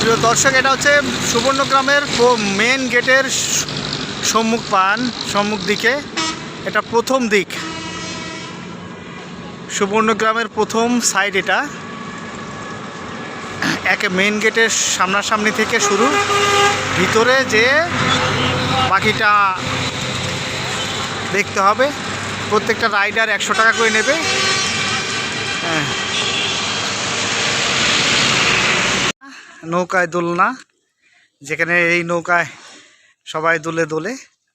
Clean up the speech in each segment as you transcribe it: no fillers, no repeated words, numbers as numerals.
প্রিয় দর্শক, এটা হচ্ছে সুবর্ণগ্রামের মেন গেটের সম্মুখ দিকে। এটা প্রথম দিক, সুবর্ণগ্রামের প্রথম সাইড। এটা একে মেন গেটের সামনাসামনি থেকে শুরু, ভিতরে যে বাকিটা দেখতে হবে। প্রত্যেকটা রাইডার 100 টাকা করে নেবে। নৌকায় দোলনা, যেখানে এই নৌকায় সবাই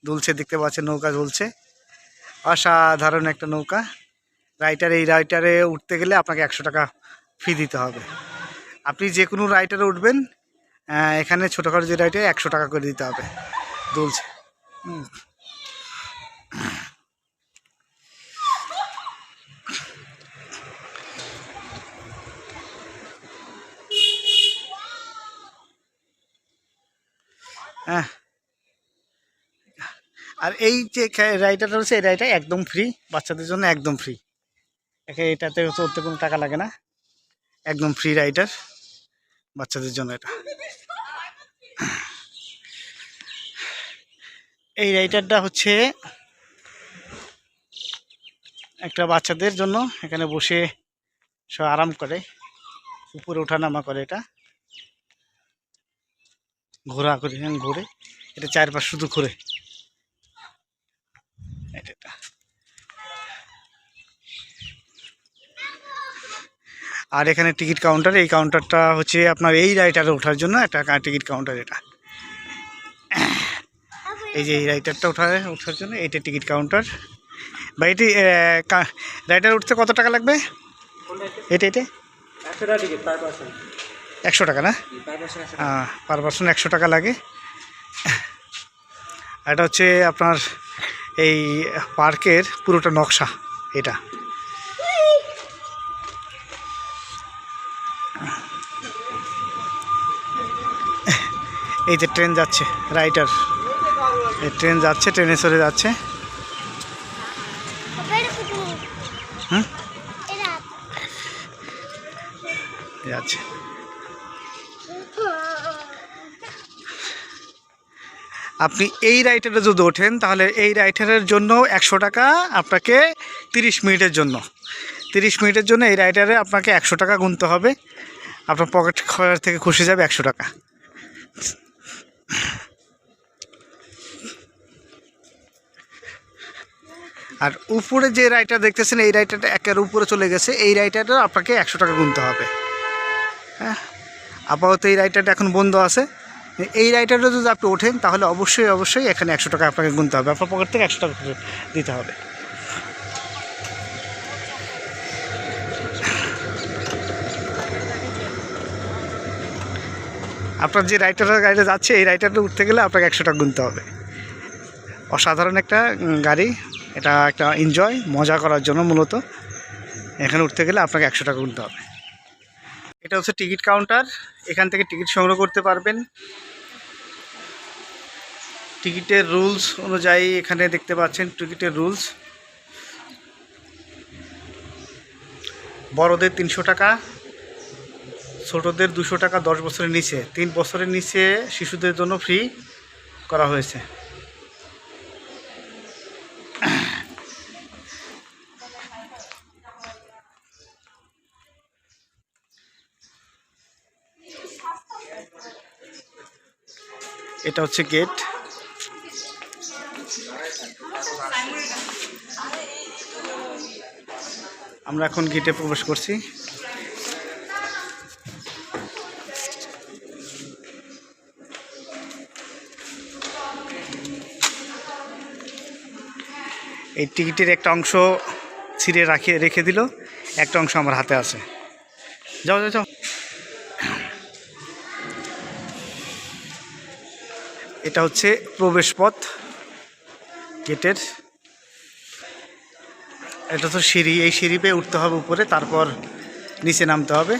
দুলছে, দেখতে পাচ্ছেন নৌকা দুলছে। অসাধারণ একটা নৌকা। এই রাইটারে উঠতে গেলে আপনাকে 100 টাকা ফি দিতে হবে। আপনি যে কোনো রাইটারে উঠবেন, এখানে ছোটোখাটো যে রাইটারে 100 টাকা করে দিতে হবে। দুলছে। হ্যাঁ, আর এই যে রাইডারটা রয়েছে, এই রাইডটা একদম ফ্রি, বাচ্চাদের জন্য একদম ফ্রি। এটাতে চলতে কোনো টাকা লাগে না, একদম ফ্রি রাইডার বাচ্চাদের জন্য। এটা এই রাইডারটা হচ্ছে একটা বাচ্চাদের জন্য। এখানে বসে সব আরাম করে, উপরে ওঠানামা করে। এটা ঘোরে, এটা চারপাশ শুধু ঘুরে। এটা আর এখানে টিকিট কাউন্টার। এই কাউন্টারটা হচ্ছে আপনার এই রাইডারে ওঠার জন্য একটা টিকিট কাউন্টার। এটা এই যে এই রাইডারটা ওঠার জন্য এইটা টিকিট কাউন্টার। বা এটি রাইডার উঠতে কত টাকা লাগবে? এটা 100 টাকা না? পার পারসন 100 টাকা লাগে। এটা হচ্ছে আপনার এই পার্কের পুরোটা নকশা। এটা এই যে ট্রেন যাচ্ছে, রাইডার ট্রেন যাচ্ছে, ট্রেনে চড়ে যাচ্ছে। যাচ্ছে। আপনি এই রাইডারে যদি ওঠেন, তাহলে এই রাইডারের জন্য 100 টাকা আপনাকে 30 মিনিটের জন্য। 30 মিনিটের জন্য এই রাইডারে আপনাকে 100 টাকা গুনতে হবে। আপনার পকেট খরচ থেকে খুশি যাবে 100 টাকা। আর উপরে যে রাইডার দেখতেছেন, এই রাইডারটা একের উপরে চলে গেছে। এই রাইডারটা আপনাকে 100 টাকা গুনতে হবে। হ্যাঁ, আপাতত এই রাইডারটা এখন বন্ধ আছে। এই রাইডারটা যদি আপনি ওঠেন, তাহলে অবশ্যই এখানে 100 টাকা আপনাকে গুনতে হবে। আপনার পকেট থেকে 100 টাকা দিতে হবে। আপনার যে রাইডারের গাড়িটা যাচ্ছে, এই রাইডারটা উঠতে গেলে আপনাকে 100 টাকা গুনতে হবে। অসাধারণ একটা গাড়ি। এটা একটা এনজয়, মজা করার জন্য মূলত। এখানে উঠতে গেলে আপনাকে 100 টাকা গুনতে হবে। এটা হচ্ছে টিকিট কাউন্টার। এখান থেকে টিকিট সংগ্রহ করতে পারবেন। টিকিটের রুলস অনুযায়ী এখানে দেখতে পাচ্ছেন টিকিটের রুলস। বড়দের 300 টাকা, ছোটদের 200 টাকা, 10 বছরের নিচে। 3 বছরের নিচে শিশুদের জন্য ফ্রি করা হয়েছে। এটা হচ্ছে গেট। আমরা এখন গেটে প্রবেশ করছি। এই টিকিটের একটা অংশ ছিঁড়ে রেখে দিল, একটা অংশ আমার হাতে আছে। যাও। এটা হচ্ছে প্রবেশ পথ গেটের। এটা তো সিঁড়ি, এই সিঁড়ি পেয়ে উঠতে হবে উপরে, তারপর নিচে নামতে হবে।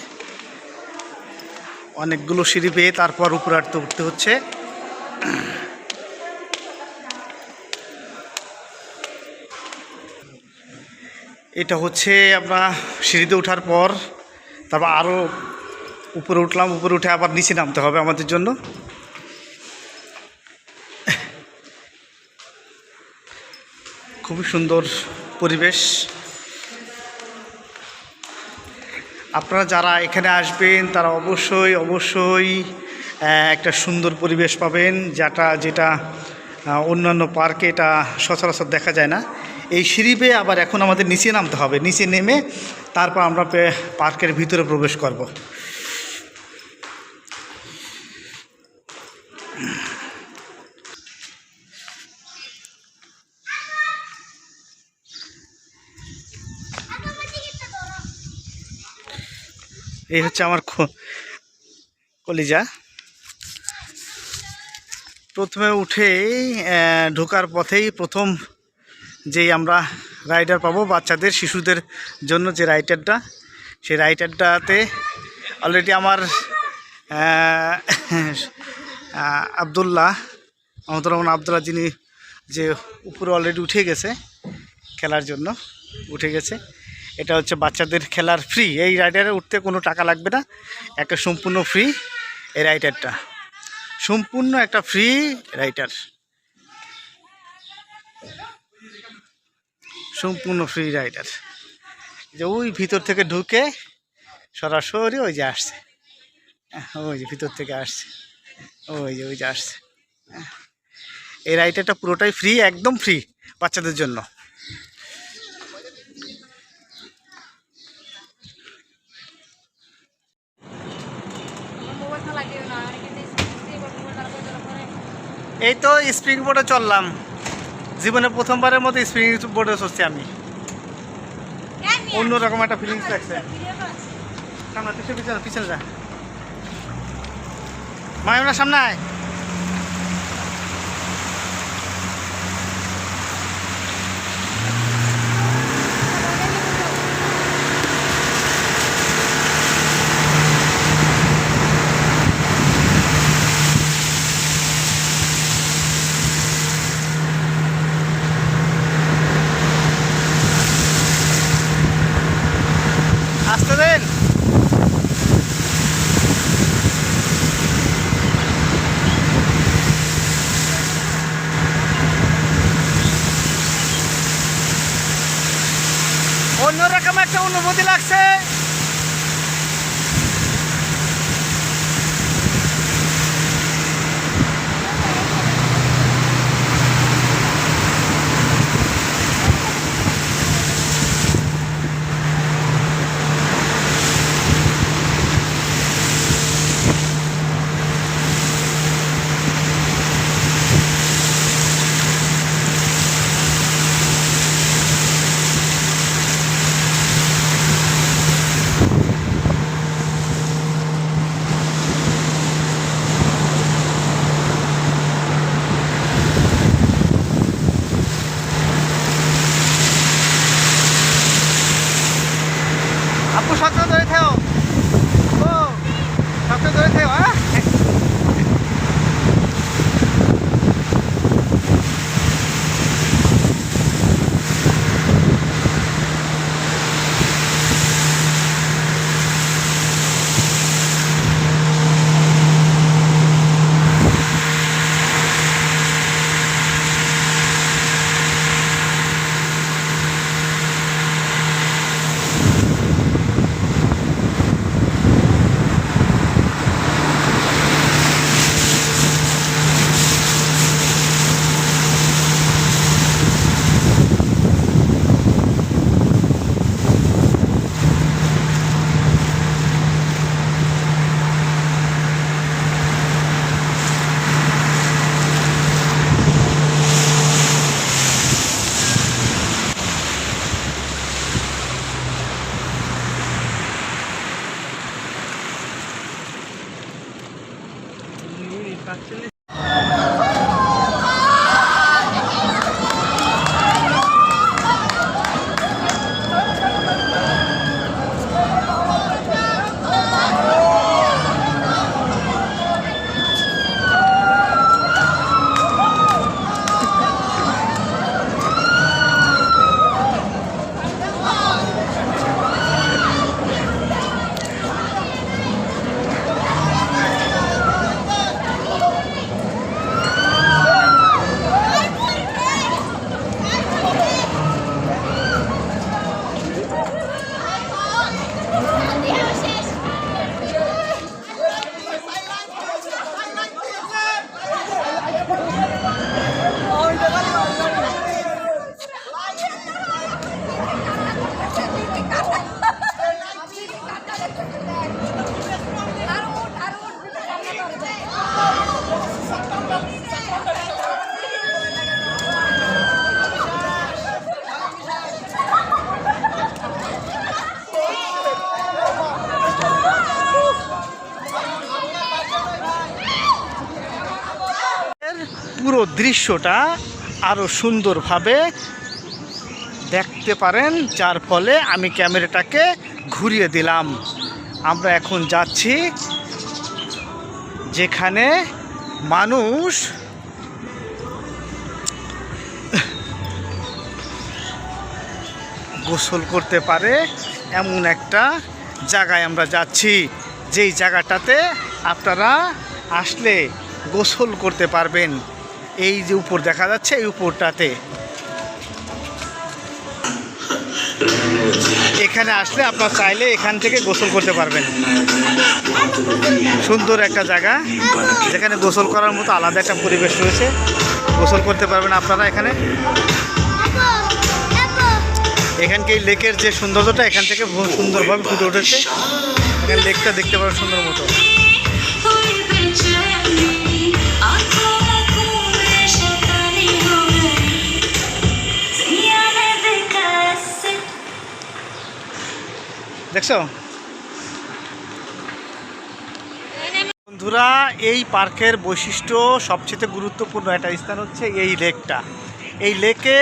অনেকগুলো সিঁড়ি পেয়ে তারপর উপরে উঠতে হচ্ছে। এটা হচ্ছে আমরা সিঁড়িতে ওঠার পর, তারপর আরও উপরে উঠলাম, উপরে উঠে আবার নিচে নামতে হবে আমাদের জন্য। খুবই সুন্দর পরিবেশ। আপনারা যারা এখানে আসবেন তারা অবশ্যই একটা সুন্দর পরিবেশ পাবেন, যেটা অন্যান্য পার্কে এটা সচরাচর দেখা যায় না। এই সিঁড়ি বেয়ে আবার এখন আমাদের নিচে নামতে হবে, নিচে নেমে তারপর আমরা পার্কের ভিতরে প্রবেশ করব। এই হচ্ছে আমার কলিজা। প্রথমে উঠেই ঢোকার পথেই প্রথম যেই আমরা রাইডার পাবো বাচ্চাদের শিশুদের জন্য যে রাইডারটা, সেই রাইডারটাতে অলরেডি আমার আবদুল্লাহ যিনি যে উপরে অলরেডি উঠে গেছে খেলার জন্য, উঠে গেছে। এটা হচ্ছে বাচ্চাদের খেলার ফ্রি। এই রাইডারে উঠতে কোনো টাকা লাগবে না, একটা সম্পূর্ণ ফ্রি। এই রাইডারটা সম্পূর্ণ একটা ফ্রি রাইডার, সম্পূর্ণ ফ্রি রাইডার। যে ওই ভিতর থেকে ঢুকে সরাসরি ওই যে আসছে, ওই যে ভিতর থেকে আসছে, ওই যে আসছে। এই রাইডারটা পুরোটাই ফ্রি, একদম ফ্রি বাচ্চাদের জন্য। এই তো স্প্রিং বোর্ডে চললাম, জীবনে প্রথমবারের মতো স্প্রিং বোর্ডে চলছি আমি। অন্যরকম একটা ফিলিংস লাগছে। পিছনে যা মায়ের সামনে আয়। আসতে দেন। অন্যরকম একটা অনুভূতি লাগছে। आपको शॉट में धरे थे ओ शॉट में धरे थे हाँ পুরো দৃশ্যটা আরও সুন্দরভাবে দেখতে পারেন, যার ফলে আমি ক্যামেরাটাকে ঘুরিয়ে দিলাম। আমরা এখন যাচ্ছি যেখানে মানুষ গোসল করতে পারে এমন একটা জায়গায় আমরা যাচ্ছি, যেই জায়গাটাতে আপনারা আসলে গোসল করতে পারবেন। এই যে উপর দেখা যাচ্ছে, এই উপরটাতে এখানে আসলে আপনারা চাইলে এখান থেকে গোসল করতে পারবেন। সুন্দর একটা জায়গা, যেখানে গোসল করার মতো আলাদা একটা পরিবেশ রয়েছে। গোসল করতে পারবেন আপনারা এখানে। এখানকে এই লেকের যে সৌন্দর্যটা এখান থেকে সুন্দরভাবে ফুটে উঠেছে। এখানে লেকটা দেখতে পাবেন সুন্দর মতো। দেখছো বন্ধুরা, এই পার্কের বৈশিষ্ট্য সবচেয়ে গুরুত্বপূর্ণ একটা স্থান হচ্ছে এই লেকটা। এই লেকে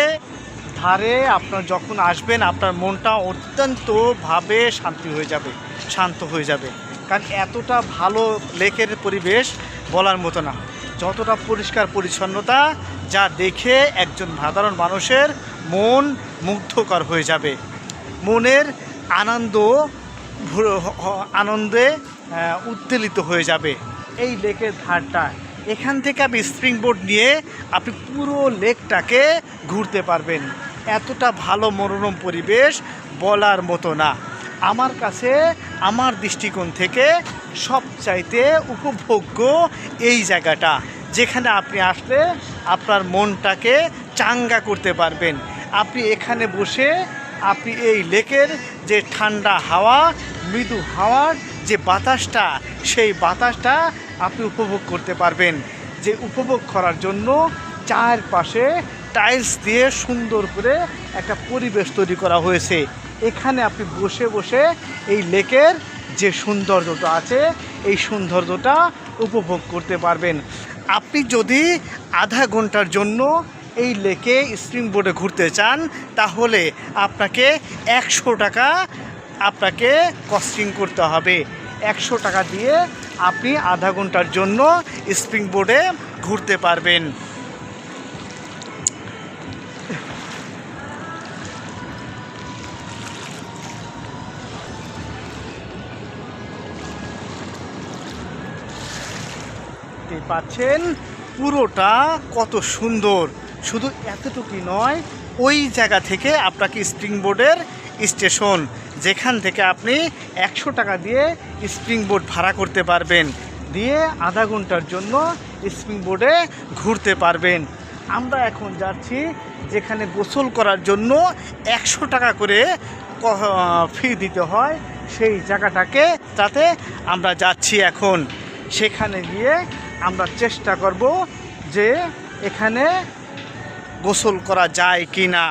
ধারে আপনার যখন আসবেন, আপনার মনটা অত্যন্তভাবে শান্ত হয়ে যাবে। কারণ এতটা ভালো লেকের পরিবেশ বলার মতো না। যতটা পরিষ্কার পরিচ্ছন্নতা, যা দেখে একজন সাধারণ মানুষের মন মুগ্ধকর হয়ে যাবে। মনের আনন্দে উদ্বেলিত হয়ে যাবে এই লেকের ধারটা। এখান থেকে আপনি স্প্রিং বোট নিয়ে আপনি পুরো লেকটাকে ঘুরতে পারবেন। এতটা ভালো মনোরম পরিবেশ বলার মতো না। আমার কাছে, আমার দৃষ্টিকোণ থেকে সবচাইতে উপভোগ্য এই জায়গাটা, যেখানে আপনি আসলে আপনার মনটাকে চাঙ্গা করতে পারবেন। আপনি এখানে বসে আপনি এই লেকের যে ঠান্ডা হাওয়া, মৃদু হাওয়ার যে বাতাসটা, সেই বাতাসটা আপনি উপভোগ করতে পারবেন। যে উপভোগ করার জন্য চারপাশে টাইলস দিয়ে সুন্দর করে একটা পরিবেশ তৈরি করা হয়েছে। এখানে আপনি বসে বসে এই লেকের যে সৌন্দর্যটা আছে, এই সৌন্দর্যটা উপভোগ করতে পারবেন। আপনি যদি আধা ঘন্টার জন্য এই লেকে স্প্রিং বোটে ঘুরতে চান, তাহলে আপনাকে 100 টাকা কস্টিং করতে হবে। 100 টাকা দিয়ে আপনি আধা ঘন্টার জন্য স্প্রিং বোটে ঘুরতে পারবেন। পাচ্ছেন পুরোটা কত সুন্দর। শুধু এতটুকুই নয়, ওই জায়গা থেকে আপনাকে স্প্রিং বোর্ডের স্টেশন, যেখান থেকে আপনি 100 টাকা দিয়ে স্প্রিং বোর্ড ভাড়া করতে পারবেন, দিয়ে আধা ঘন্টার জন্য স্প্রিং বোর্ডে ঘুরতে পারবেন। আমরা এখন যাচ্ছি যেখানে গোসল করার জন্য 100 টাকা করে ফি দিতে হয়, সেই জায়গাটাকে তাতে আমরা যাচ্ছি এখন। সেখানে গিয়ে আমরা চেষ্টা করব যে এখানে গোসল করা যায় কি না।